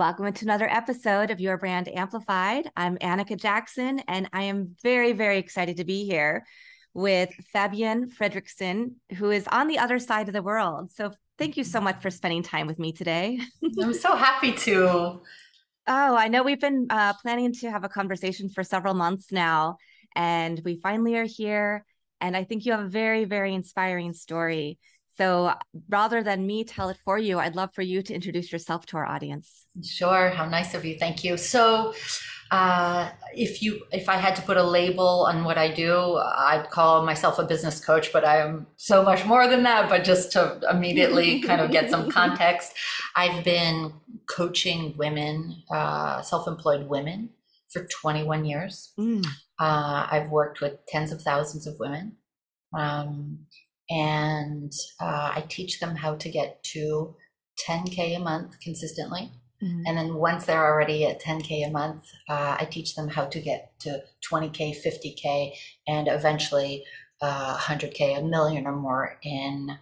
Welcome to another episode of Your Brand Amplified. I'm Annika Jackson, and I am very, very excited to be here with Fabienne Frederickson, who is on the other side of the world. So thank you so much for spending time with me today. I'm so happy to. Oh, I know we've been planning to have a conversation for several months now, and we finally are here. And I think you have a very, very inspiring story. So rather than me tell it for you, I'd love for you to introduce yourself to our audience. Sure, how nice of you. Thank you. If I had to put a label on what I do, I'd call myself a business coach, but I'm so much more than that. But just to immediately kind of get some context, I've been coaching women, self-employed women, for 21 years. Mm. I've worked with tens of thousands of women. Um, and I teach them how to get to 10K a month consistently. Mhm. And then once they're already at 10K a month, I teach them how to get to 20K, 50K, and eventually 100K, a million or more in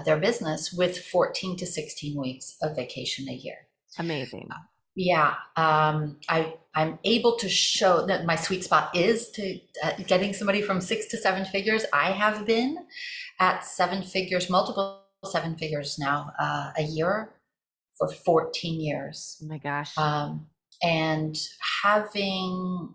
their business with 14 to 16 weeks of vacation a year. Amazing. Yeah, I'm able to show that my sweet spot is to getting somebody from 6 to 7 figures. I have been at 7 figures, multiple 7 figures now, a year for 14 years. Oh my gosh. And having,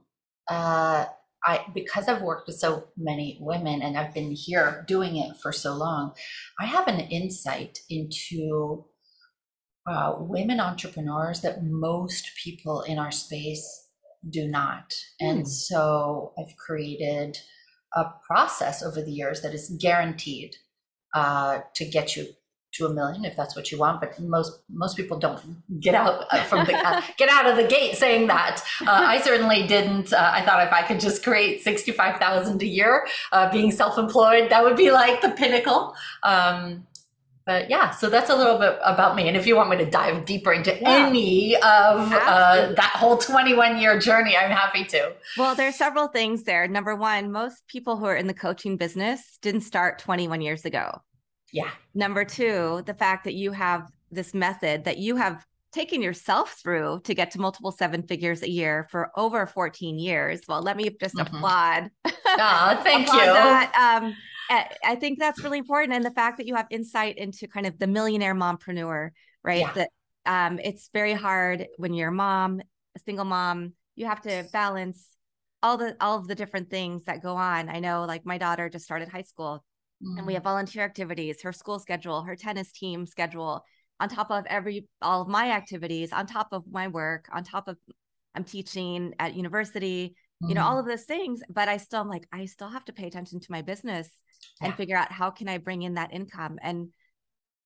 because I've worked with so many women and I've been here doing it for so long, I have an insight into women entrepreneurs that most people in our space do not. And so I've created a process over the years that is guaranteed to get you to a million if that's what you want, but most people don't get out get out of the gate saying that. I certainly didn't. I thought if I could just create 65,000 a year, being self-employed, that would be like the pinnacle. But yeah, so that's a little bit about me. And if you want me to dive deeper into any of that whole 21-year journey, I'm happy to. Well, there are several things there. Number one, most people who are in the coaching business didn't start 21 years ago. Yeah. Number two, the fact that you have this method that you have taken yourself through to get to multiple 7 figures a year for over 14 years. Well, let me just applaud. Thank applaud you. That. I think that's really important. And the fact that you have insight into kind of the millionaire mompreneur, right? Yeah. That it's very hard when you're a mom, a single mom, you have to balance all of the different things that go on. I know, like, my daughter just started high school and we have volunteer activities, her school schedule, her tennis team schedule, on top of all of my activities, on top of my work, on top of I'm teaching at university, all of those things. But I still, I'm like, I still have to pay attention to my business and figure out how can I bring in that income. And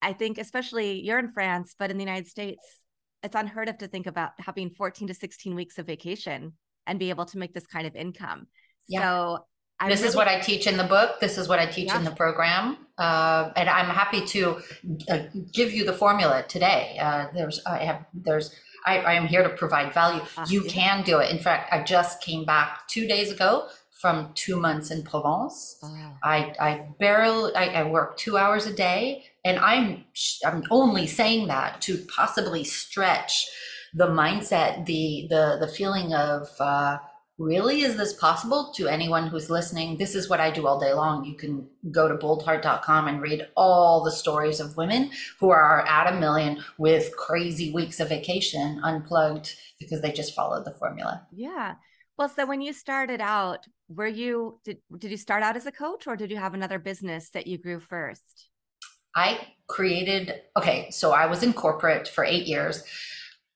I think, especially, you're in France, but in the United States, it's unheard of to think about having 14 to 16 weeks of vacation and be able to make this kind of income. Yeah. So this is what I teach in the book. This is what I teach in the program. And I'm happy to give you the formula today. I am here to provide value. You can do it. In fact, I just came back 2 days ago from 2 months in Provence. I work 2 hours a day, and I'm only saying that to possibly stretch the mindset, the feeling of, really, is this possible? To anyone who's listening, this is what I do all day long. You can go to boldheart.com and read all the stories of women who are at a million with crazy weeks of vacation, unplugged, because they just followed the formula. Yeah. Well, so when you started out, did you start out as a coach, or did you have another business that you grew first? So I was in corporate for 8 years.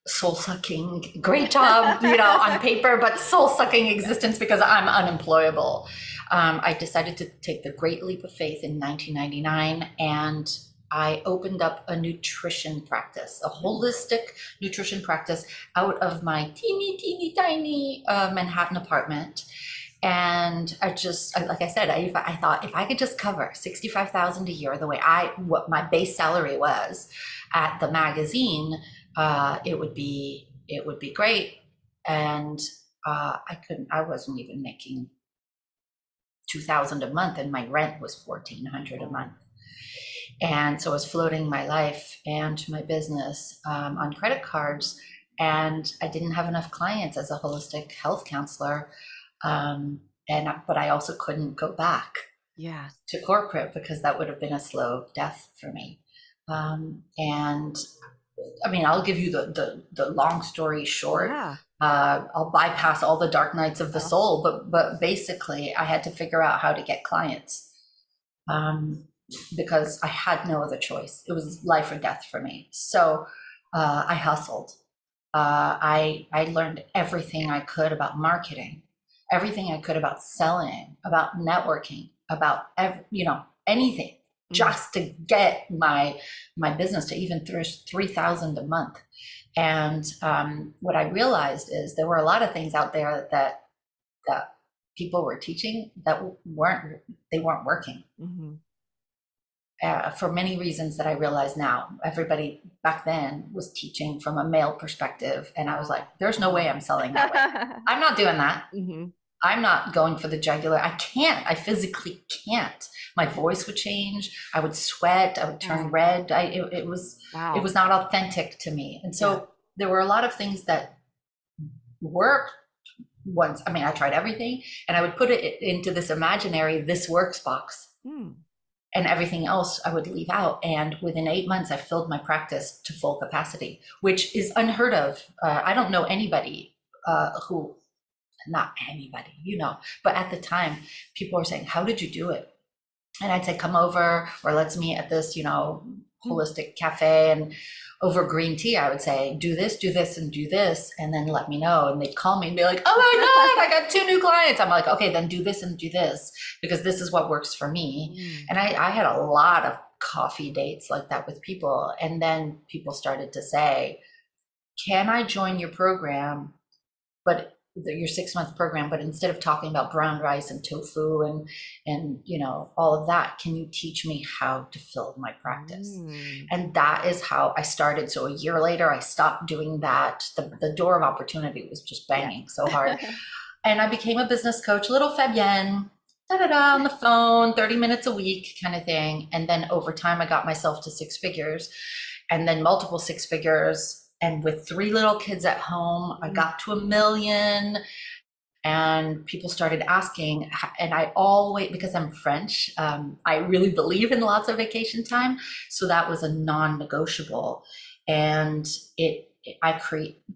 Soul-sucking, great job, on paper, but soul-sucking existence because I'm unemployable. I decided to take the great leap of faith in 1999, and I opened up a nutrition practice, a holistic nutrition practice, out of my teeny tiny Manhattan apartment. And like I said, I thought if I could just cover 65,000 a year, the way what my base salary was at the magazine, it would be great. And I wasn't even making 2,000 a month, and my rent was 1,400 a month. And so I was floating my life and my business on credit cards. And I didn't have enough clients as a holistic health counselor. But I also couldn't go back Yeah. to corporate because that would have been a slow death for me. And I mean, I'll give you the long story short. Yeah. I'll bypass all the dark nights of the Oh. soul, but basically, I had to figure out how to get clients because I had no other choice. It was life or death for me. So I hustled. I learned everything I could about marketing, everything I could about selling, about networking, about anything, just to get my business to even 3,000 a month. And what I realized is there were a lot of things out there that people were teaching that weren't working. Mm-hmm. For many reasons that I realize now. Everybody back then was teaching from a male perspective, and I was like, there's no way I'm selling that way. I'm not doing that. Mm-hmm. I'm not going for the jugular. I can't. I physically can't. My voice would change. I would sweat. I would turn red. It was not authentic to me. And so there were a lot of things that worked once. I mean, I tried everything, and I would put it into this imaginary "this works" box. And everything else I would leave out. And within 8 months, I filled my practice to full capacity, which is unheard of. I don't know anybody not anybody, but at the time, people were saying, how did you do it? And I'd say, come over, or let's meet at this, holistic cafe, and over green tea, I would say, do this, and do this, and then let me know. And they'd call me and be like, oh my God, I got 2 new clients. I'm like, okay, then do this and do this, because this is what works for me. And I had a lot of coffee dates like that with people. And then people started to say, can I join your program, but your 6-month program, but instead of talking about brown rice and tofu and all of that, can you teach me how to fill my practice? And that is how I started. So a year later, I stopped doing that. The door of opportunity was just banging so hard. And I became a business coach, little Fabienne, on the phone, 30 minutes a week kind of thing. And then over time, I got myself to 6 figures, and then multiple 6 figures. And with 3 little kids at home, I got to $1 million, and people started asking. And I always, because I'm French, I really believe in lots of vacation time. So that was a non-negotiable. And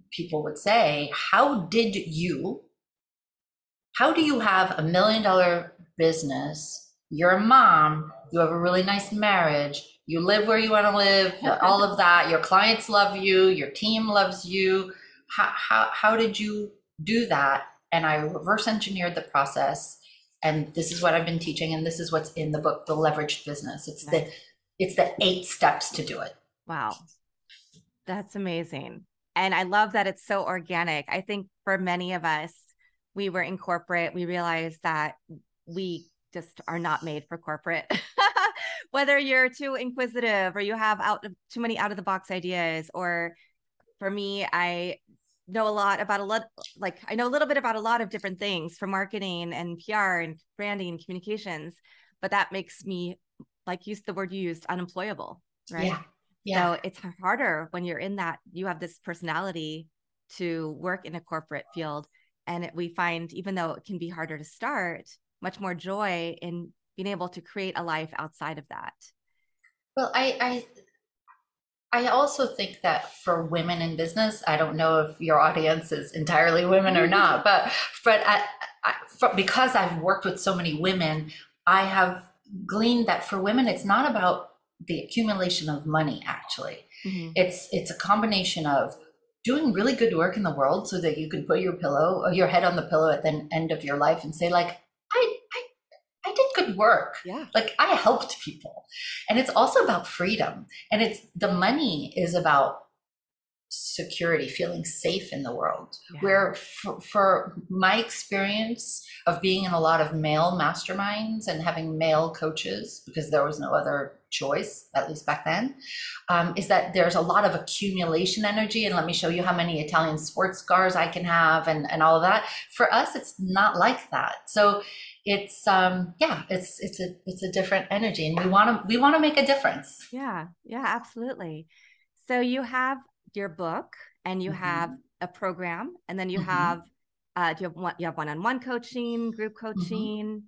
people would say, how do you have $1 million business? You're a mom, you have a really nice marriage, you live where you want to live, all of that. Your clients love you, your team loves you. How did you do that? And I reverse engineered the process. And this is what I've been teaching. And this is what's in the book, The Leveraged Business. It's the 8 steps to do it. Wow. That's amazing. And I love that it's so organic. I think for many of us, we were in corporate, we realized that we just are not made for corporate. Whether you're too inquisitive or you have too many out of the box ideas, or for me, I know a little bit about a lot of different things from marketing and PR and branding and communications, but that makes me, like the word you used, unemployable, right? Yeah. So it's harder when you're in that, you have this personality to work in a corporate field. And we find, even though it can be harder to start, much more joy in being able to create a life outside of that. Well, I also think that for women in business, I don't know if your audience is entirely women or not, but because I've worked with so many women, I have gleaned that for women, it's not about the accumulation of money, actually. It's a combination of doing really good work in the world so that you can put your head on the pillow at the end of your life and say, like, I did good work. Yeah. Like, I helped people. And it's also about freedom. And the money is about security, feeling safe in the world. Where for my experience of being in a lot of male masterminds and having male coaches, because there was no other choice, at least back then, is that there's a lot of accumulation energy. And let me show you how many Italian sports cars I can have and all of that. For us, it's not like that. So yeah, it's a different energy, and we want to make a difference. Yeah, yeah, absolutely. So you have your book and you have Hmm. a program, and then you Hmm. have do you have one-on-one coaching, group Hmm. coaching?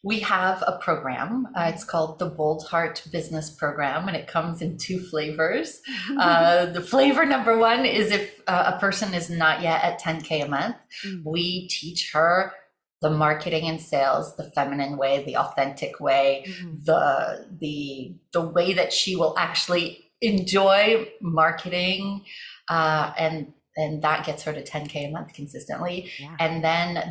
We have a program. It's Mhm. called the Bold Heart Business Program, and it comes in two flavors. The flavor number one is if a person is not yet at 10K a month, Mm, we teach her the marketing and sales, the feminine way, the authentic way, mhm. the way that she will actually enjoy marketing, and that gets her to 10K a month consistently. Yeah. And then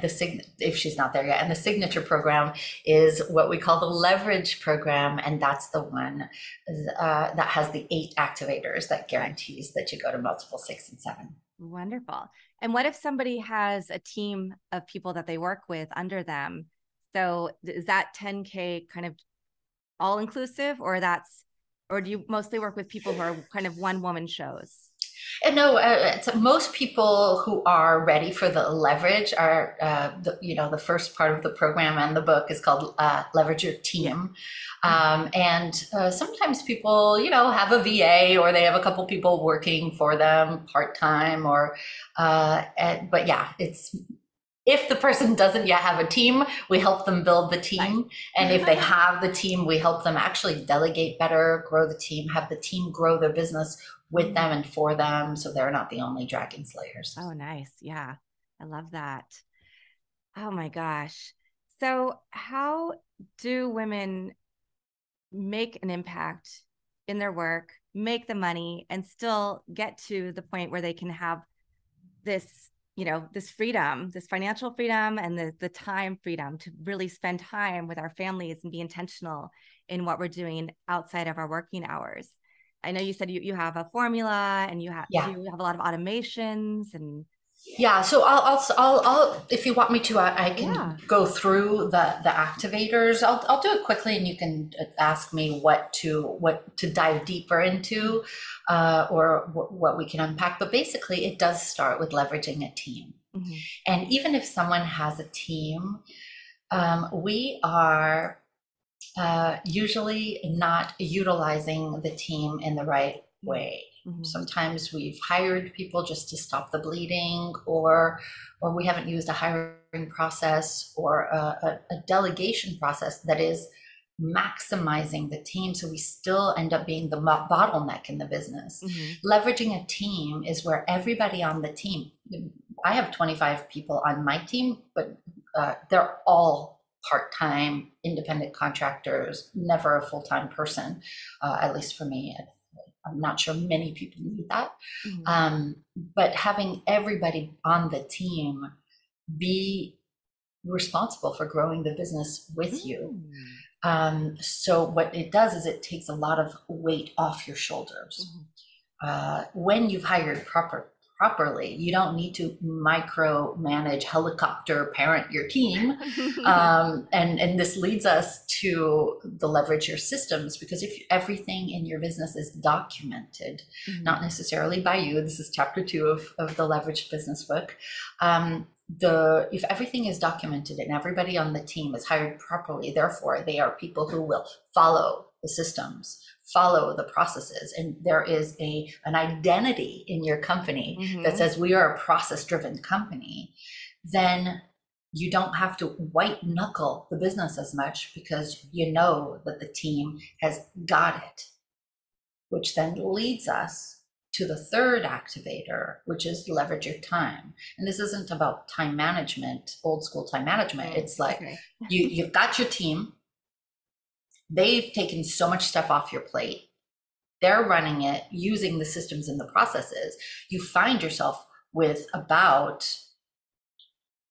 if she's not there yet, and the signature program is what we call the leverage program, and that's the one that has the 8 activators that Okay. guarantees that you go to multiple 6 and 7. Wonderful. And what if somebody has a team of people that they work with under them? So is that 10K kind of all inclusive, or do you mostly work with people who are kind of one woman shows? And no, most people who are ready for the leverage are, the first part of the program and the book is called Leverage Your Yeah. Team. And sometimes people, have a VA or they have a couple people working for them part time, but yeah, if the person doesn't yet have a team, we help them build the Nice. team. And if they have the team, we help them actually delegate better, grow the team, have the team grow their business with them and for them. So they're not the only dragon slayers. Oh, nice. Yeah. I love that. Oh my gosh. So, how do women make an impact in their work, make the money, and still get to the point where they can have this, this freedom, this financial freedom, and the time freedom to really spend time with our families and be intentional in what we're doing outside of our working hours? I know you said you have a formula, and do Yeah. you have a lot of automations and Yeah, so if you want me to, I can yeah. go through the activators. I'll do it quickly, and you can ask me what to dive deeper into, or what we can unpack. But basically, it does start with leveraging a team. Mhm. And even if someone has a team, we are usually not utilizing the team in the right way. Mhm. Sometimes we've hired people just to stop the bleeding, or we haven't used a hiring process or a delegation process that is maximizing the team. So we still end up being the bottleneck in the business. Mhm. Leveraging a team is where everybody on the team, I have 25 people on my team, but they're all part-time independent contractors, never a full-time person, at least for me. I'm not sure many people need that. Mhm. But having everybody on the team be responsible for growing the business with you. Mm. So what it does is it takes a lot of weight off your shoulders. Mhm. When you've hired properly, you don't need to micromanage, helicopter parent your team. And this leads us to the leverage your systems, because if everything in your business is documented, Mhm. not necessarily by you, this is chapter 2 of the leveraged business book. If everything is documented and everybody on the team is hired properly, therefore they are people who will follow the systems, follow the processes, and there is an identity in your company that Mhm. says we are a process-driven company, then you don't have to white knuckle the business as much, because you know that the team has got it, which then leads us to the third activator, which is leverage your time. And this isn't about time management, old school time management. Mm, It's like okay. you've got your team, they've taken so much stuff off your plate, they're running it using the systems and the processes. You find yourself with about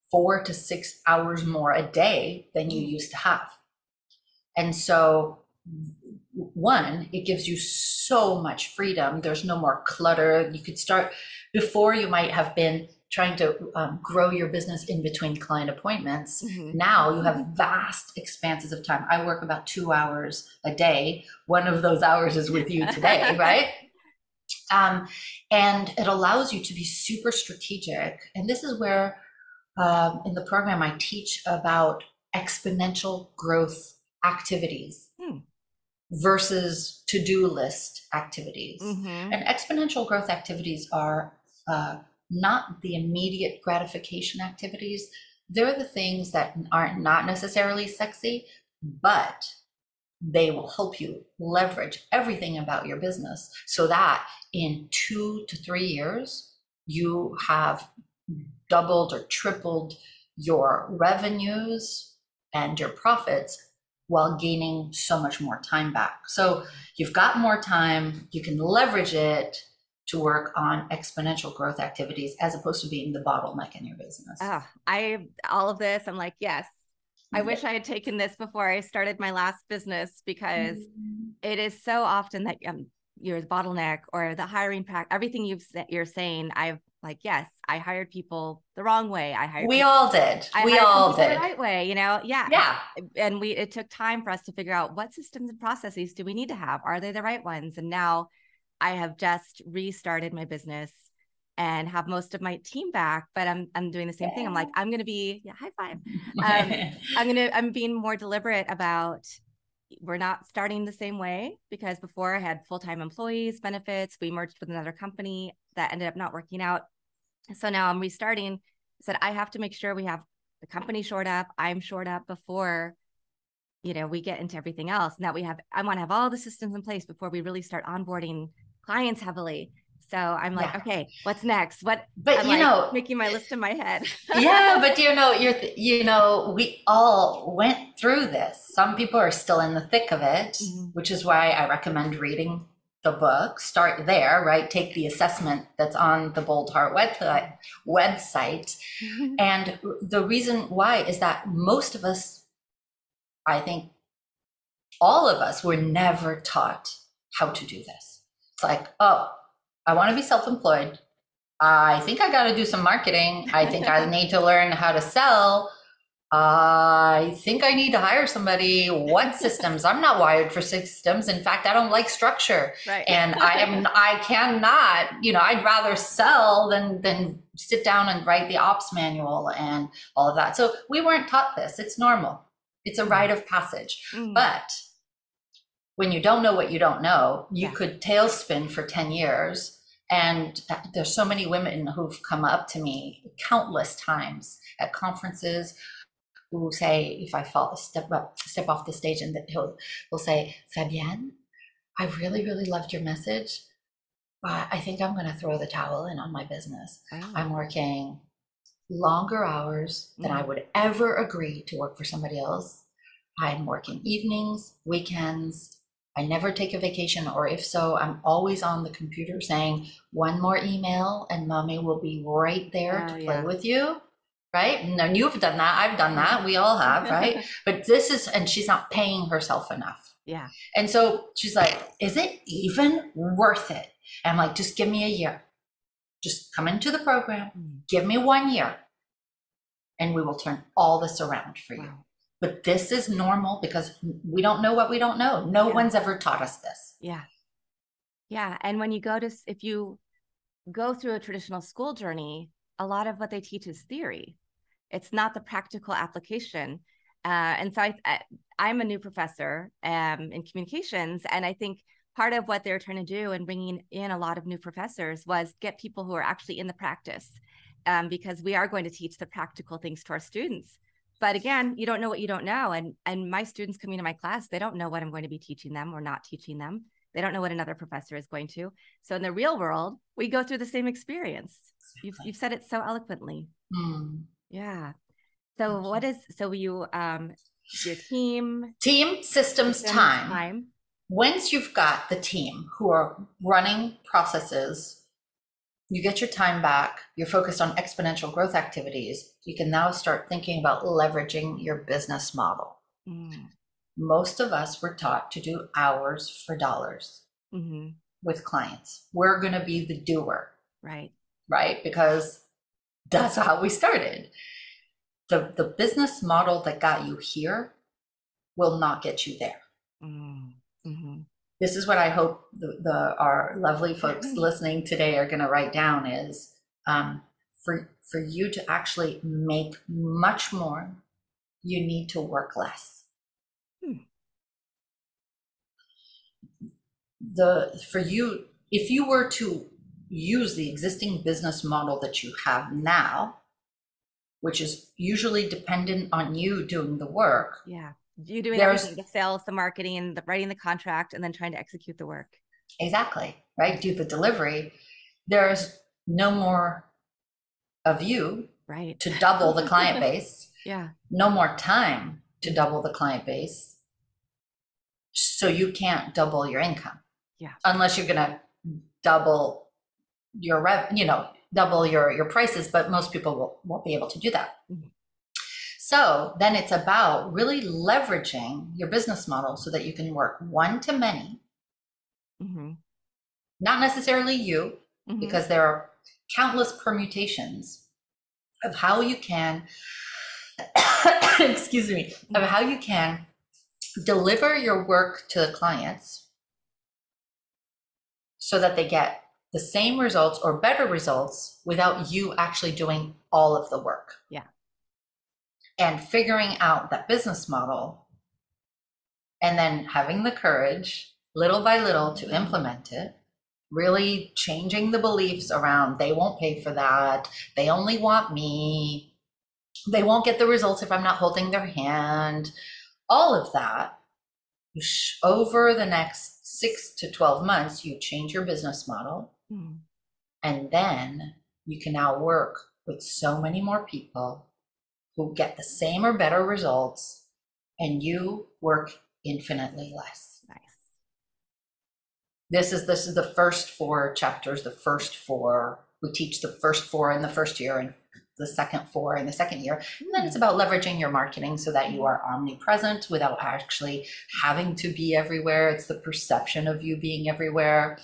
4 to 6 hours more a day than you Mm. used to have. And so, one, it gives you so much freedom. There's no more clutter. You could start before, you might have been trying to grow your business in between client appointments. Mhm. Now you have vast expanses of time. I work about 2 hours a day. One of those hours is with you today, right? And it allows you to be super strategic. And this is where in the program I teach about exponential growth activities Hmm. versus to-do list activities. Mm-hmm. And exponential growth activities are not the immediate gratification activities. They're the things that aren't not necessarily sexy, but they will help you leverage everything about your business so that in 2 to 3 years, you have doubled or tripled your revenues and your profits while gaining so much more time back. So you've got more time, you can leverage it to work on exponential growth activities as opposed to being the bottleneck in your business. All of this, I'm like, yes, I wish I had taken this before I started my last business, because it is so often that you're the bottleneck or the hiring pack, everything you're saying. I've like, yes, I hired people the wrong way. We all did. We all did. The right way, Yeah. Yeah. And it took time for us to figure out what systems and processes do we need to have? Are they the right ones? And now I have just restarted my business and have most of my team back, but I'm doing the same thing. I'm like, I'm going to be, high five. I'm being more deliberate about, we're not starting the same way, because before I had full-time employees, benefits, we merged with another company that ended up not working out. So now I'm restarting. I said, I have to make sure we have the company shored up, I'm shored up before, we get into everything else. Now I want to have all the systems in place before we really start onboarding clients heavily. So I'm like, okay, what's next? But I'm making my list in my head. Yeah, but we all went through this. Some people are still in the thick of it, which is why I recommend reading the book. Start there, right? Take the assessment that's on the Bold Heart website. And the reason why is that most of us, I think all of us, were never taught how to do this. It's like, oh, I want to be self-employed. I think I got to do some marketing. I think I need to learn how to sell. I think I need to hire somebody. What systems? I'm not wired for systems. In fact, I don't like structure. Right. And I cannot, I'd rather sell than sit down and write the ops manual and all of that. So we weren't taught this. It's normal. It's a rite of passage. But when you don't know what you don't know, you could tailspin for 10 years. And there's so many women who've come up to me countless times at conferences who say, if I step off the stage, and he'll say, Fabienne, I really, really loved your message, but I think I'm going to throw the towel in on my business. Oh. I'm working longer hours than I would ever agree to work for somebody else. I'm working evenings, weekends. I never take a vacation, or if so, I'm always on the computer saying one more email and mommy will be right there to play with you, right? And you've done that, I've done that, we all have, right? But and she's not paying herself enough. Yeah. And so she's like, is it even worth it? And I'm like, just give me a year. Just come into the program, give me 1 year, and we will turn all this around for you. But this is normal because we don't know what we don't know. No one's ever taught us this. Yeah. Yeah. And when if you go through a traditional school journey, a lot of what they teach is theory. It's not the practical application. And so I'm a new professor in communications. And I think part of what they're trying to do and bringing in a lot of new professors was get people who are actually in the practice, because we are going to teach the practical things to our students. But again, you don't know what you don't know. And my students coming to my class, they don't know what I'm going to be teaching them or not teaching them. They don't know what another professor is going to. So in the real world, we go through the same experience. Exactly. You've said it so eloquently. Yeah. So your team? Team, systems, time. Once you've got the team who are running processes, you get your time back, you're focused on exponential growth activities, you can now start thinking about leveraging your business model. Most of us were taught to do hours for dollars with clients. We're going to be the doer. Right? Because that's how we started. The business model that got you here will not get you there. This is what I hope our lovely folks listening today are going to write down is for you to actually make much more you need to work less. For you, if you were to use the existing business model that you have now, which is usually dependent on you doing the work. Yeah. You doing everything, the sales, the marketing, the writing the contract, and then trying to execute the work. Exactly, right? Do the delivery. There's no more of you right to double the client base. Yeah. No more time to double the client base. So you can't double your income. Yeah. Unless you're going to double your double your prices, but most people won't be able to do that. Mm-hmm. So then it's about really leveraging your business model so that you can work one to many. Mm-hmm. Not necessarily you, mm-hmm. because there are countless permutations of how you can, excuse me, of how you can deliver your work to the clients so that they get the same results or better results without you actually doing all of the work. Yeah. And figuring out that business model and then having the courage little by little to implement it, really changing the beliefs around they won't pay for that, they only want me, they won't get the results if I'm not holding their hand, all of that. Over the next 6 to 12 months, you change your business model. Mm. And then you can now work with so many more people who get the same or better results, and you work infinitely less. Nice. This is the first 4 chapters, we teach the first 4 in the first year and the second 4 in the second year. And then it's about leveraging your marketing so that you are omnipresent without actually having to be everywhere. It's the perception of you being everywhere.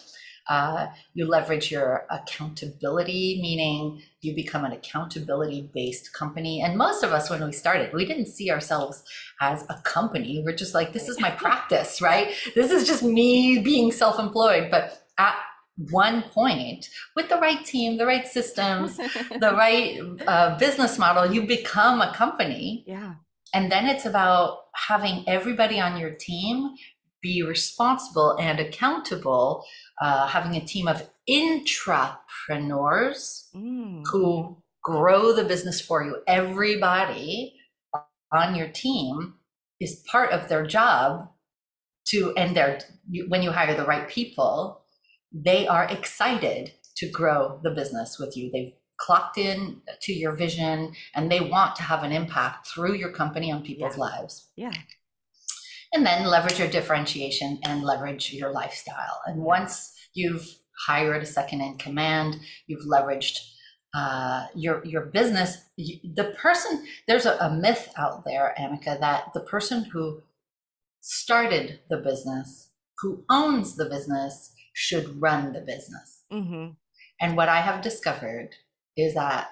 You leverage your accountability, meaning you become an accountability-based company. And most of us, when we started, we didn't see ourselves as a company. We're just like, this is my practice, right? This is just me being self-employed. But at one point, with the right team, the right systems, the right business model, you become a company. Yeah. And then it's about having everybody on your team be responsible and accountable, having a team of intrapreneurs who grow the business for you. Everybody on your team is part of their job when you hire the right people, they are excited to grow the business with you. They've clocked in to your vision and they want to have an impact through your company on people's lives. Yeah. And then leverage your differentiation and leverage your lifestyle. And once you've hired a second in command, you've leveraged your business, there's a myth out there, Annika, that the person who started the business, who owns the business, should run the business. Mm-hmm. And what I have discovered is that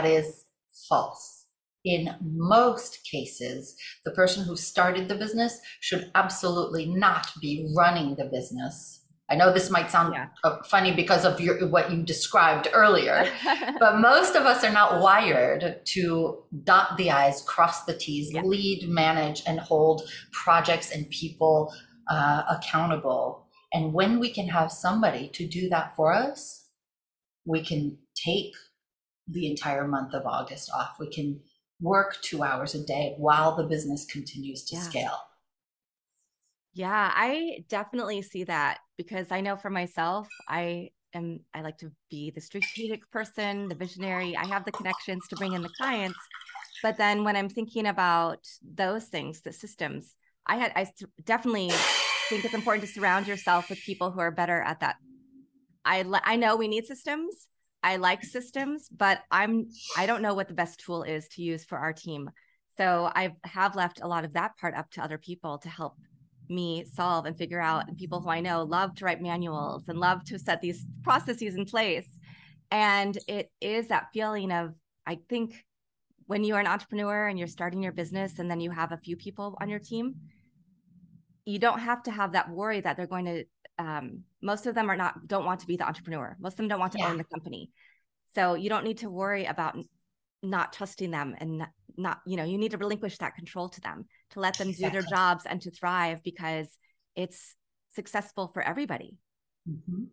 is false. In most cases, the person who started the business should absolutely not be running the business. I know this might sound funny because of what you described earlier, but most of us are not wired to dot the I's, cross the T's, lead, manage, and hold projects and people accountable. And when we can have somebody to do that for us, we can take the entire month of August off. We can work 2 hours a day while the business continues to scale. Yeah, I definitely see that because I know for myself, I like to be the strategic person, the visionary. I have the connections to bring in the clients. But then when I'm thinking about those things, the systems, I definitely think it's important to surround yourself with people who are better at that. I know we need systems. I like systems, but I don't know what the best tool is to use for our team. So I have left a lot of that part up to other people to help me solve and figure out. And people who I know love to write manuals and love to set these processes in place. And it is that feeling of, I think when you are an entrepreneur and you're starting your business and then you have a few people on your team, you don't have to have that worry that they're going to, most of them don't want to be the entrepreneur. Most of them don't want to own the company. So you don't need to worry about not trusting them and not, you need to relinquish that control to them, to let them do their Exactly. jobs and to thrive, because it's successful for everybody. Mm-hmm.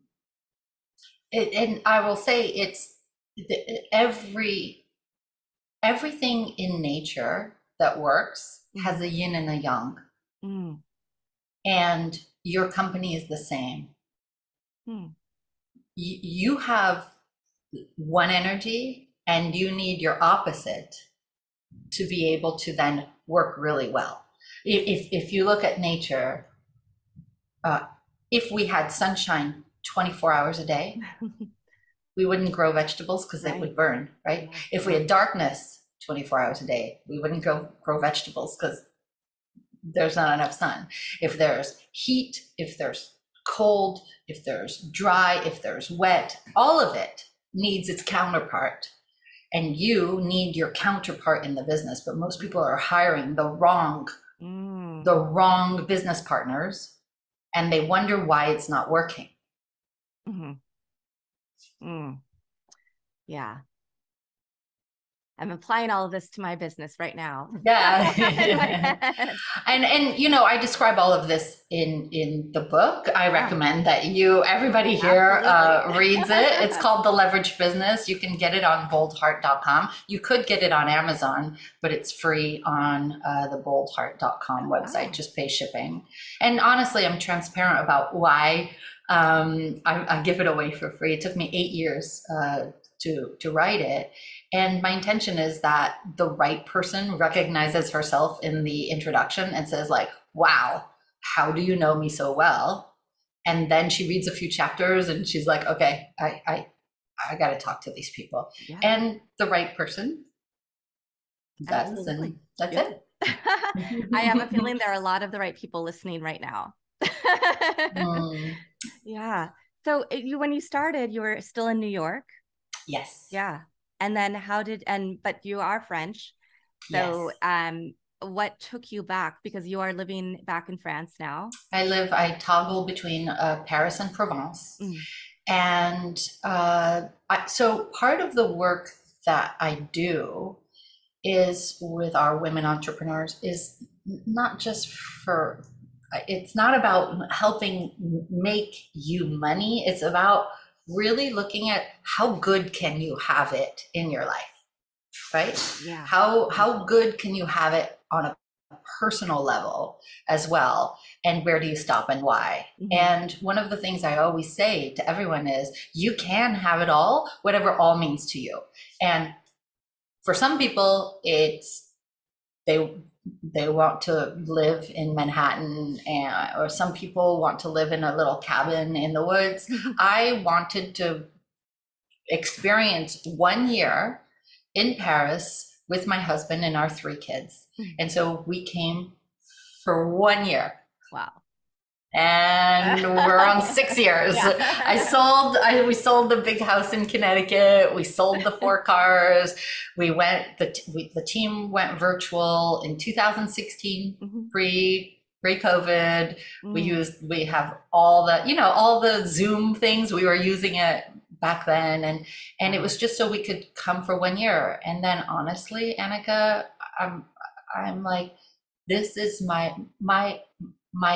And I will say everything in nature that works has a yin and a yang. Mm. And your company is the same. Mm. You have one energy and you need your opposite to be able to then work really well. If you look at nature, if we had sunshine 24 hours a day, we wouldn't grow vegetables because Right. it would burn, right? Yeah. If we had darkness 24 hours a day, we wouldn't grow vegetables because there's not enough sun. If there's heat, if there's cold, if there's dry, if there's wet, all of it needs its counterpart. And you need your counterpart in the business, but most people are hiring the wrong business partners, and they wonder why it's not working. Mm-hmm. Mm. Yeah. I'm applying all of this to my business right now. Yeah. In my head. And I describe all of this in the book. I recommend that everybody here reads it. It's called The Leveraged Business. You can get it on boldheart.com. You could get it on Amazon, but it's free on the boldheart.com website. Just pay shipping. And honestly, I'm transparent about why I give it away for free. It took me 8 years to write it. And my intention is that the right person recognizes herself in the introduction and says like, wow, how do you know me so well? And then she reads a few chapters and she's like, okay, I got to talk to these people. Yeah. And the right person does. Absolutely. And that's it. I have a feeling there are a lot of the right people listening right now. Yeah. So when you started, you were still in New York? Yes. Yeah. And then but you are French. So yes. What took you back? Because you are living back in France now. I toggle between Paris and Provence. And so part of the work that I do is with our women entrepreneurs is not just it's not about helping make you money. It's about really looking at how good can you have it in your life, right? Yeah. How good can you have it on a personal level as well, and where do you stop and why? And one of the things I always say to everyone is you can have it all, whatever all means to you. And for some people, it's they want to live in Manhattan, or some people want to live in a little cabin in the woods. I wanted to experience 1 year in Paris with my husband and our 3 kids. And so we came for 1 year. Wow. And we're on 6 years. Yeah. We sold the big house in Connecticut. We sold the 4 cars. The team went virtual in 2016, pre-COVID. We have all the Zoom things. We were using it back then. And it was just so we could come for 1 year. And then honestly, Annika, I'm like, this is my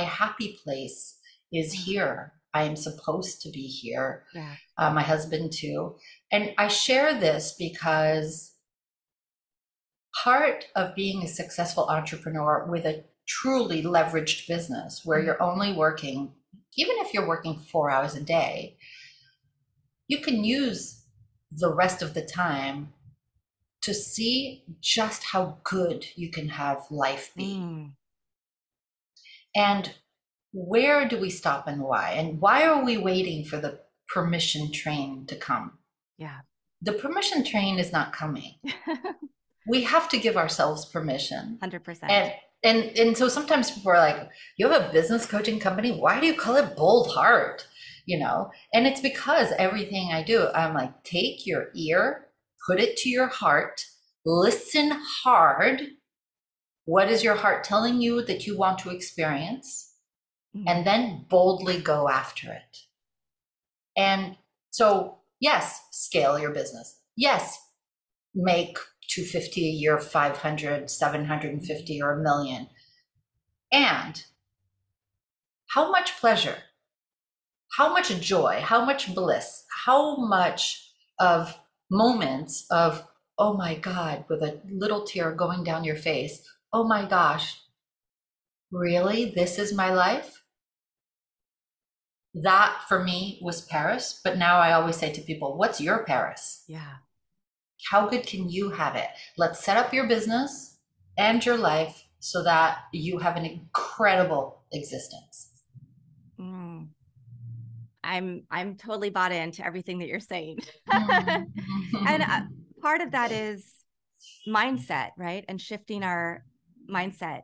happy place is here. I am supposed to be here. Yeah. My husband too. And I share this because part of being a successful entrepreneur with a truly leveraged business where you're only working, even if you're working 4 hours a day, you can use the rest of the time to see just how good you can have life be. And where do we stop and why? And why are we waiting for the permission train to come? Yeah. The permission train is not coming. We have to give ourselves permission. 100%. And so sometimes people are like, you have a business coaching company? Why do you call it Bold Heart? And it's because everything I do, I'm like, take your ear, put it to your heart, listen hard. What is your heart telling you that you want to experience? And then boldly go after it. And so, yes, scale your business. Yes, make 250 a year, 500, 750, or a million. And how much pleasure, how much joy, how much bliss, how much of moments of, oh my God, with a little tear going down your face, oh my gosh, really? This is my life? That for me was Paris. But now I always say to people, what's your Paris? Yeah. How good can you have it? Let's set up your business and your life so that you have an incredible existence. Mm. I'm totally bought into everything that you're saying. Mm. And part of that is mindset, right? And shifting our mindset,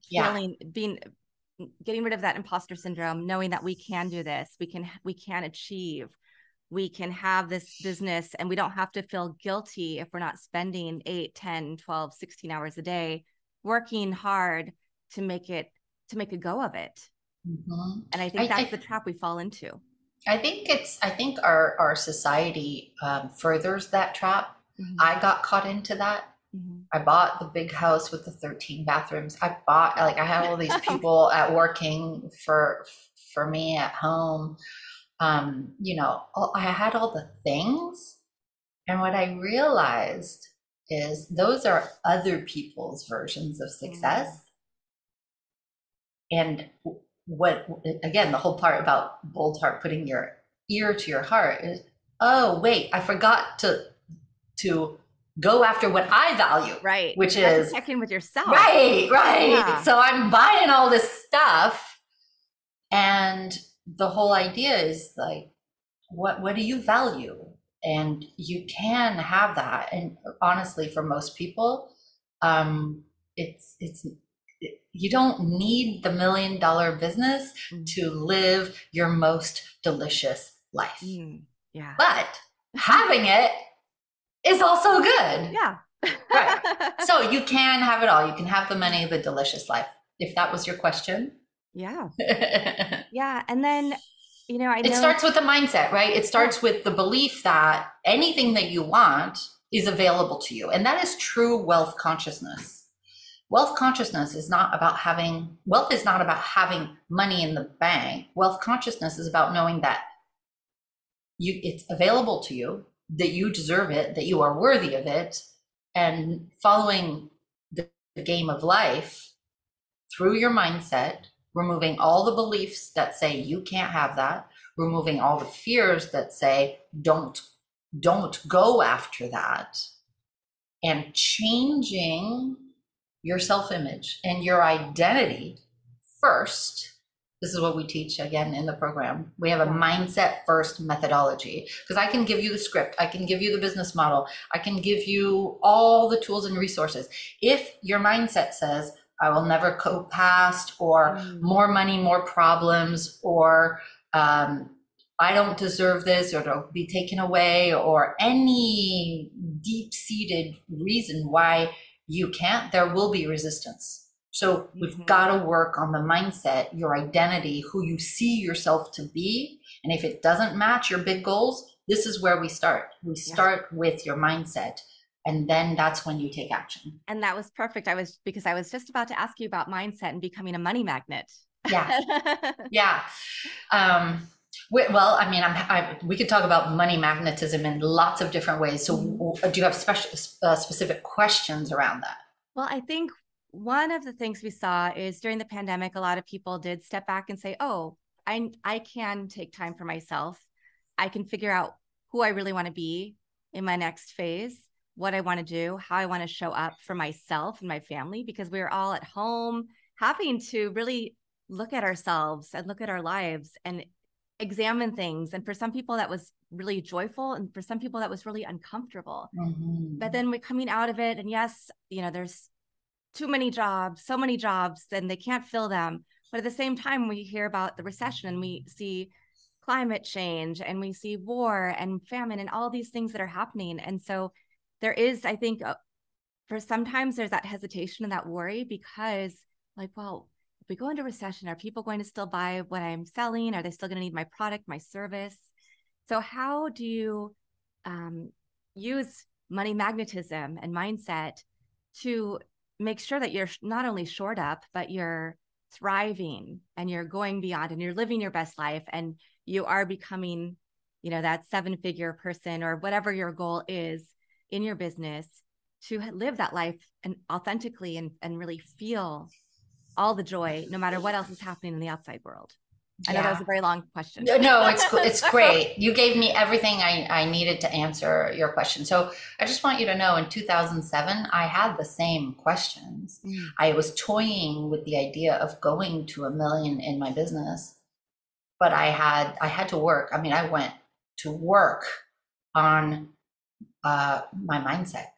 Yeah. getting rid of that imposter syndrome, knowing that we can do this, we can achieve, we can have this business, and we don't have to feel guilty if we're not spending 8, 10, 12, 16 hours a day working hard to make a go of it. Mm-hmm. And I think that's the trap we fall into. I think our society furthers that trap. Mm-hmm. I got caught into that. Mm-hmm. I bought the big house with the 13 bathrooms. I had all these people at working for me at home. I had all the things. And what I realized is those are other people's versions of success. And what, again, the whole part about bold heart, putting your ear to your heart is, oh, wait, I forgot to go after what I value. Right. Which is check in with yourself. Right. Yeah. So I'm buying all this stuff. And the whole idea is like, what do you value? And you can have that. And honestly, for most people, it's you don't need the $1 million business to live your most delicious life. Yeah. But having it is also good. Yeah. Right. So you can have it all. You can have the money, the delicious life. If that was your question. Yeah. Yeah. And then, I know it starts with the mindset, right? It starts with the belief that anything that you want is available to you. And that is true wealth consciousness. Wealth consciousness is not about wealth is not about having money in the bank. Wealth consciousness is about knowing that it's available to you, that you deserve it, that you are worthy of it, and following the game of life through your mindset, removing all the beliefs that say you can't have that, removing all the fears that say don't go after that, and changing your self-image and your identity first. This is what we teach again in the program. We have a mindset first methodology, because I can give you the script, I can give you the business model, I can give you all the tools and resources. If your mindset says, I will never go past, or more money, more problems, or I don't deserve this, or it'll be taken away, or any deep-seated reason why you can't, there will be resistance. So we've got to work on the mindset, your identity, who you see yourself to be. And if it doesn't match your big goals, this is where we start. We start with your mindset. And then that's when you take action. And that was perfect. Because I was just about to ask you about mindset and becoming a money magnet. Yeah. Yeah. Well, I mean, we could talk about money magnetism in lots of different ways. So do you have specific questions around that? Well, I think one of the things we saw is during the pandemic, a lot of people did step back and say, oh, I can take time for myself. I can figure out who I really want to be in my next phase, what I want to do, how I want to show up for myself and my family, because we were all at home having to really look at ourselves and look at our lives and examine things. And for some people that was really joyful, and for some people that was really uncomfortable. But then we're coming out of it, and yes, there's too many jobs, so many jobs, and they can't fill them. But at the same time, we hear about the recession, and we see climate change, and we see war and famine and all these things that are happening. And so there is, I think, for sometimes there's that hesitation and that worry, because like, well, if we go into recession, are people going to still buy what I'm selling? Are they still going to need my product, my service? So how do you use money magnetism and mindset to make sure that you're not only shored up, but you're thriving and you're going beyond and you're living your best life and you are becoming, you know, that 7-figure person or whatever your goal is in your business, to live that life and authentically and really feel all the joy, no matter what else is happening in the outside world. I know that was a very long question. No, it's great. You gave me everything I needed to answer your question. So I just want you to know, in 2007, I had the same questions. I was toying with the idea of going to 1 million in my business, but I had to work. I mean, I went to work on my mindset,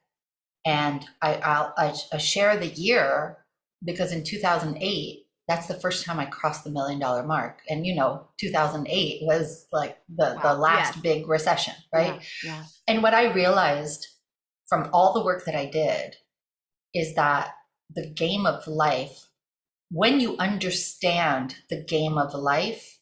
and I share the year because in 2008. That's the first time I crossed the $1 million mark. And 2008 was like the last big recession, right? Yeah. And what I realized from all the work that I did is that the game of life, when you understand the game of life,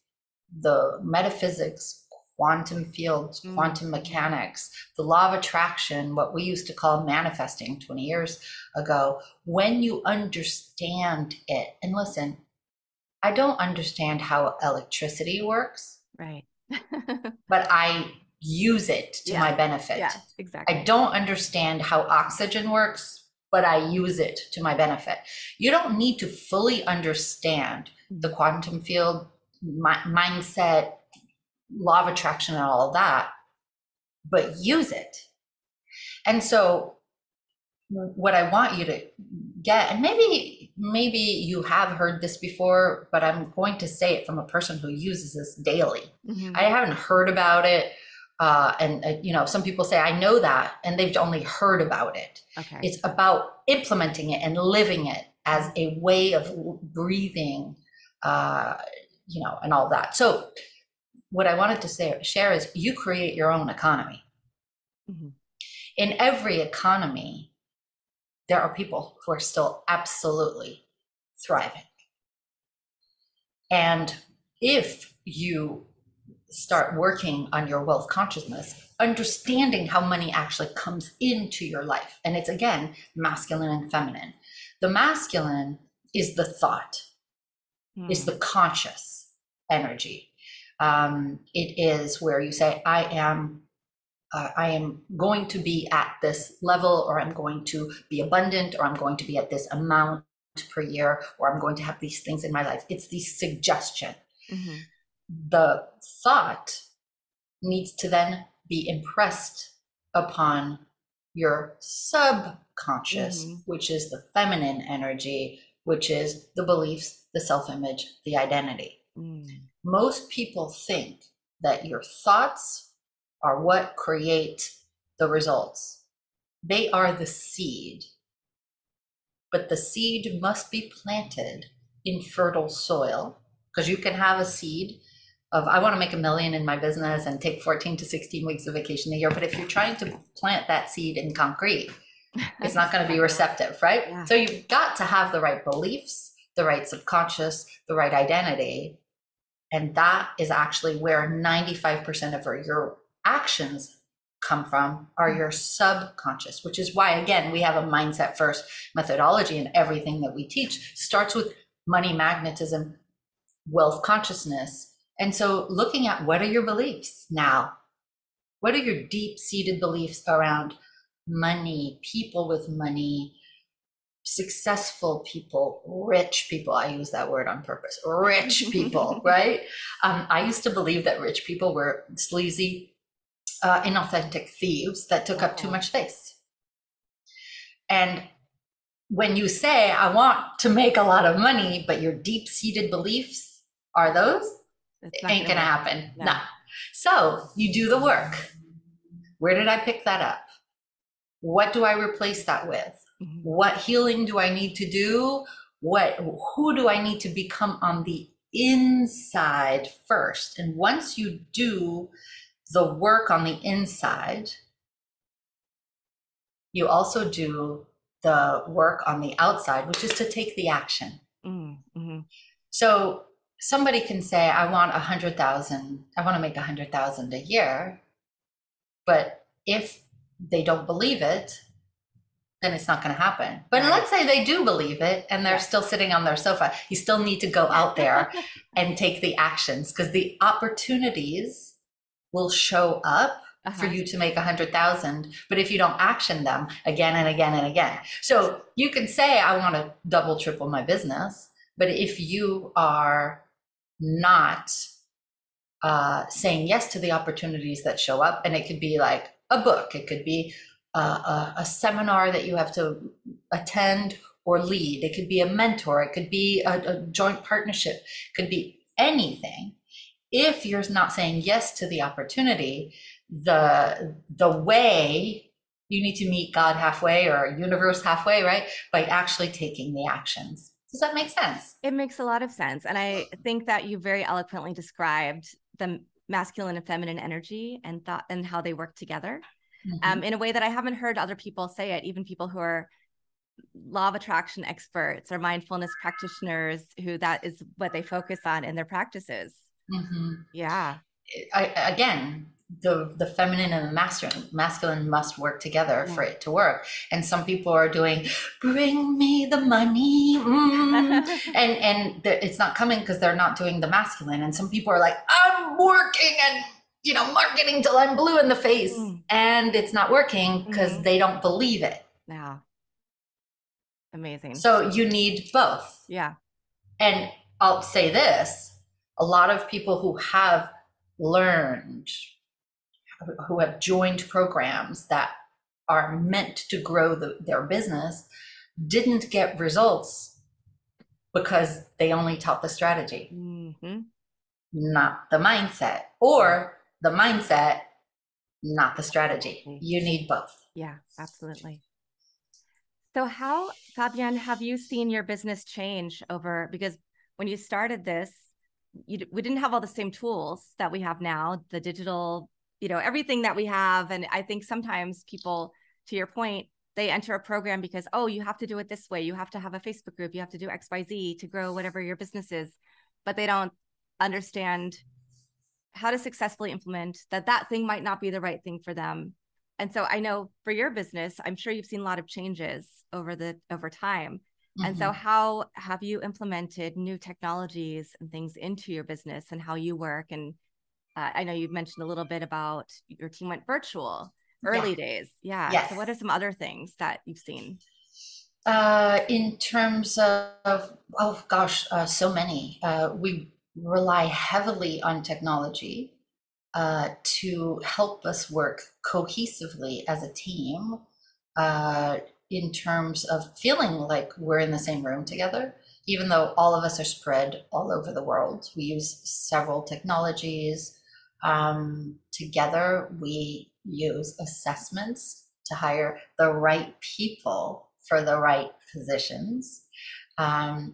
the metaphysics, quantum fields, quantum mechanics, the law of attraction, what we used to call manifesting 20 years ago, when you understand it, and listen, I don't understand how electricity works, right? but I use it to my benefit. Yeah, exactly. I don't understand how oxygen works, but I use it to my benefit. You don't need to fully understand the quantum field, mindset, law of attraction and all of that, but use it. And so what I want you to get, and maybe you have heard this before, but I'm going to say it from a person who uses this daily. I haven't heard about it. And some people say, I know that, and they've only heard about it. Okay. It's about implementing it and living it as a way of breathing, and all that. So what I wanted to share is you create your own economy. In every economy, there are people who are still absolutely thriving. And if you start working on your wealth consciousness, understanding how money actually comes into your life, and it's again, masculine and feminine. The masculine is the thought, is the conscious energy. It is where you say, I am going to be at this level, or I'm going to be abundant, or I'm going to be at this amount per year, or I'm going to have these things in my life. It's the suggestion. The thought needs to then be impressed upon your subconscious, which is the feminine energy, which is the beliefs, the self-image, the identity. Most people think that your thoughts are what create the results. They are the seed, but the seed must be planted in fertile soil, because you can have a seed of, I want to make 1 million in my business and take 14 to 16 weeks of vacation a year. But if you're trying to plant that seed in concrete, it's not going to be receptive, right? Yeah. So you've got to have the right beliefs, the right subconscious, the right identity. And that is actually where 95% of your actions come from, are your subconscious, which is why, again, we have a mindset first methodology, and everything that we teach starts with money magnetism, wealth consciousness. And so looking at, what are your beliefs now? What are your deep-seated beliefs around money, people with money, successful people, rich people? I use that word on purpose, rich people, right? I used to believe that rich people were sleazy, inauthentic thieves that took up too much space. And when you say, I want to make a lot of money, but your deep-seated beliefs are those, it ain't gonna happen. No. So you do the work. Where did I pick that up? What do I replace that with? What healing do I need to do? Who do I need to become on the inside first? And once you do the work on the inside, you also do the work on the outside, which is to take the action. So somebody can say, I want 100,000, I want to make 100,000 a year. But if they don't believe it, then it's not going to happen. But Right. let's say they do believe it and they're still sitting on their sofa. You still need to go out there and take the actions, because the opportunities will show up for Uh-huh. you to make 100,000. But if you don't action them again and again and again, so you can say, I want to double, triple my business. But if you are not saying yes to the opportunities that show up, and it could be like a book, it could be a seminar that you have to attend or lead, it could be a mentor, it could be a joint partnership, it could be anything. If you're not saying yes to the opportunity, the way, you need to meet God halfway or universe halfway, right? By actually taking the actions. Does that make sense? It makes a lot of sense. And I think that you very eloquently described the masculine and feminine energy and thought and how they work together, in a way that I haven't heard other people say it, even people who are law of attraction experts or mindfulness practitioners, who that is what they focus on in their practices. Yeah. Again, the feminine and the masculine must work together for it to work. And some people are doing, bring me the money, and it's not coming because they're not doing the masculine. And some people are like, I'm working and marketing till I'm blue in the face, and it's not working because they don't believe it. Yeah. Amazing. So you need both. Yeah. And I'll say this, a lot of people who have learned, who have joined programs that are meant to grow their business, didn't get results because they only taught the strategy, not the mindset, or the mindset, not the strategy. You need both. Yeah, absolutely. So how, Fabienne, have you seen your business change over, because when you started this, we didn't have all the same tools that we have now, the digital, everything that we have. And I think sometimes people, to your point, they enter a program because, oh, you have to do it this way. You have to have a Facebook group. You have to do XYZ to grow whatever your business is. But they don't understand how to successfully implement that thing might not be the right thing for them. And so I know for your business, I'm sure you've seen a lot of changes over time. And so how have you implemented new technologies and things into your business and how you work? And I know you mentioned a little bit about your team went virtual early days. Yeah. Yes. So what are some other things that you've seen? In terms of, oh gosh, so many. We rely heavily on technology to help us work cohesively as a team, in terms of feeling like we're in the same room together, even though all of us are spread all over the world. We use several technologies. Together, we use assessments to hire the right people for the right positions. I'm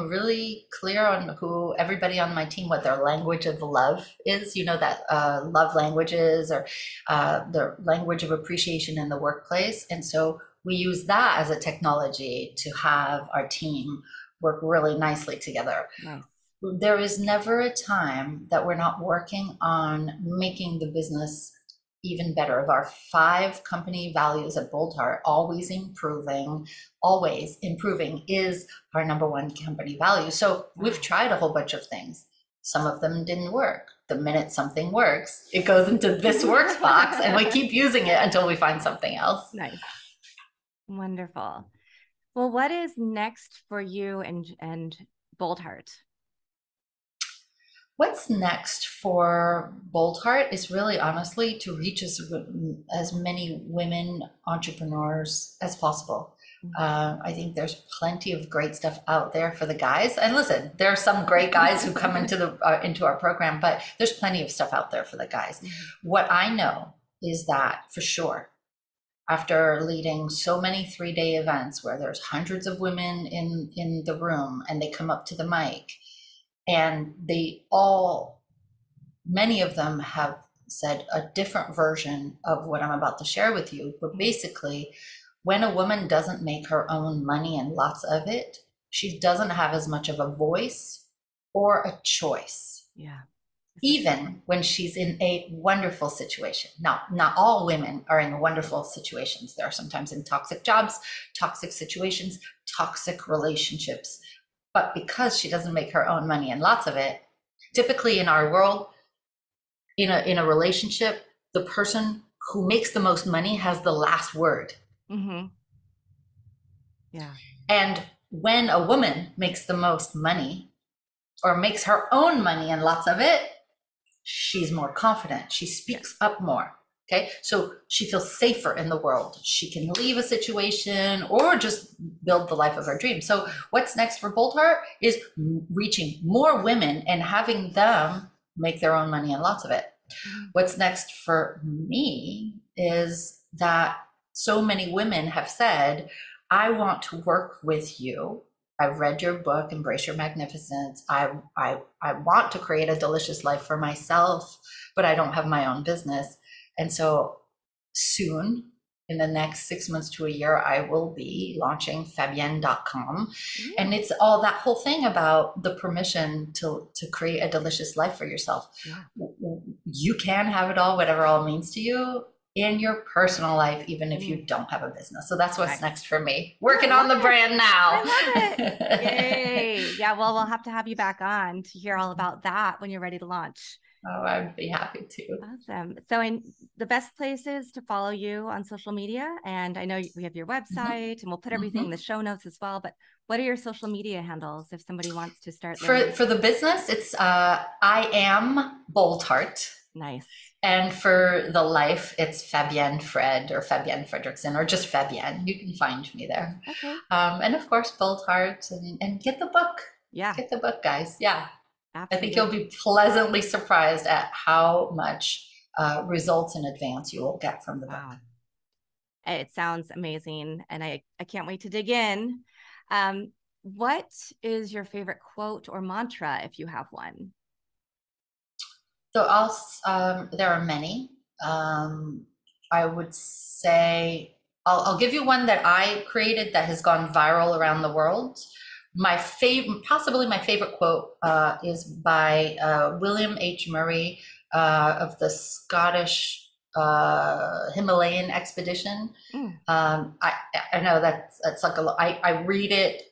really clear on who everybody on my team, what their language of love is, that love languages, or the language of appreciation in the workplace. And so we use that as a technology to have our team work really nicely together. Nice. There is never a time that we're not working on making the business even better. Of our 5 company values at Bold Heart, always improving is our number 1 company value. So we've tried a whole bunch of things. Some of them didn't work. The minute something works, it goes into this works box and we keep using it until we find something else. Nice. Wonderful. Well, what is next for you and Bold Heart? What's next for Bold Heart is really, honestly, to reach as many women entrepreneurs as possible. I think there's plenty of great stuff out there for the guys. And listen, there are some great guys who come into our program, but there's plenty of stuff out there for the guys. What I know is that, for sure, after leading so many 3-day events where there's hundreds of women in the room and they come up to the mic, and many of them have said a different version of what I'm about to share with you. But basically, when a woman doesn't make her own money and lots of it, she doesn't have as much of a voice or a choice. Yeah. even when she's in a wonderful situation. Now, not all women are in wonderful situations. There are sometimes in toxic jobs, toxic situations, toxic relationships. But because she doesn't make her own money and lots of it, typically in our world, in a relationship, the person who makes the most money has the last word. Mm-hmm. Yeah. And when a woman makes the most money or makes her own money and lots of it, she's more confident. She speaks up more. Okay. So she feels safer in the world. She can leave a situation or just build the life of her dreams. So what's next for Bold Heart is reaching more women and having them make their own money and lots of it. What's next for me is that so many women have said, I want to work with you. I've read your book, Embrace Your Magnificence. I want to create a delicious life for myself, but I don't have my own business. And so soon, in the next 6 months to a year, I will be launching Fabienne.com. And it's all that whole thing about the permission to create a delicious life for yourself. Yeah. You can have it all, whatever all means to you, in your personal life, even if you don't have a business. So that's what's next for me. Working on the brand now. I love it. Yay. Yeah, well, we'll have to have you back on to hear all about that when you're ready to launch. Oh, I'd be happy to. Awesome. So the best places to follow you on social media, and I know we have your website, and we'll put everything in the show notes as well, but what are your social media handles if somebody wants to start learning? For the business, it's I am Bold Heart. Nice. And for the life, it's Fabienne Fred or Fabienne Frederickson or just Fabienne. You can find me there. Okay. And of course, Bold Heart and get the book. Yeah. Get the book, guys. Yeah. Absolutely. I think you'll be pleasantly surprised at how much results in advance you will get from the book. It sounds amazing. And I can't wait to dig in. What is your favorite quote or mantra if you have one? So there are many. I would say, I'll give you one that I created that has gone viral around the world. Possibly my favorite quote is by William H. Murray of the Scottish Himalayan expedition. I know that's like I read it.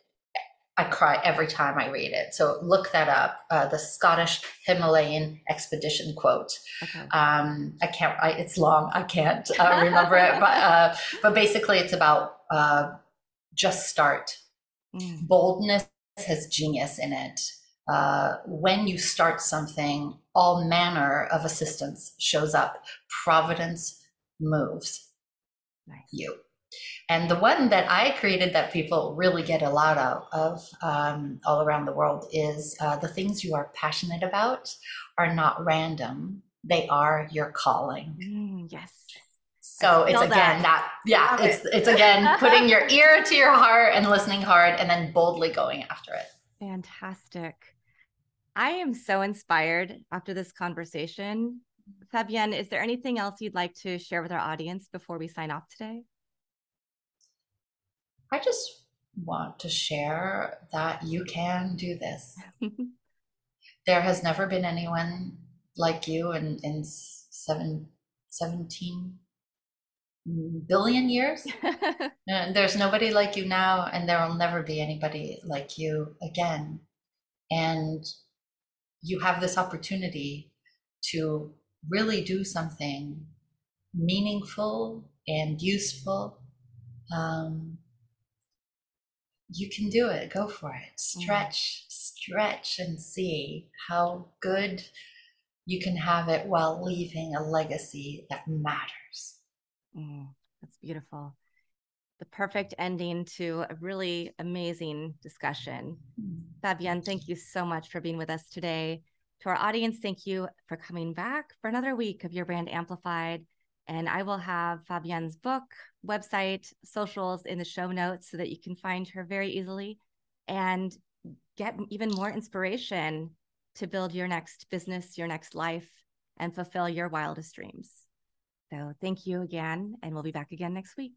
I cry every time I read it. So look that up. The Scottish Himalayan expedition quote. Okay. It's long. I can't remember it, but basically it's about just start. Boldness has genius in it. When you start something, all manner of assistance shows up. Providence moves you. And the one that I created that people really get a lot of all around the world is the things you are passionate about are not random. They are your calling. Yes. So it's again it's again putting your ear to your heart and listening hard and then boldly going after it. Fantastic. I am so inspired after this conversation. Fabienne, is there anything else you'd like to share with our audience before we sign off today? I just want to share that you can do this. There has never been anyone like you in 17 billion years. There's nobody like you now, and there will never be anybody like you again. And you have this opportunity to really do something meaningful and useful. You can do it. Go for it. Stretch and see how good you can have it while leaving a legacy that matters. That's beautiful. The perfect ending to a really amazing discussion. Fabienne, thank you so much for being with us today. To our audience, thank you for coming back for another week of Your Brand Amplified. And I will have Fabienne's book, website, socials in the show notes so that you can find her very easily and get even more inspiration to build your next business, your next life, and fulfill your wildest dreams. So thank you again, and we'll be back again next week.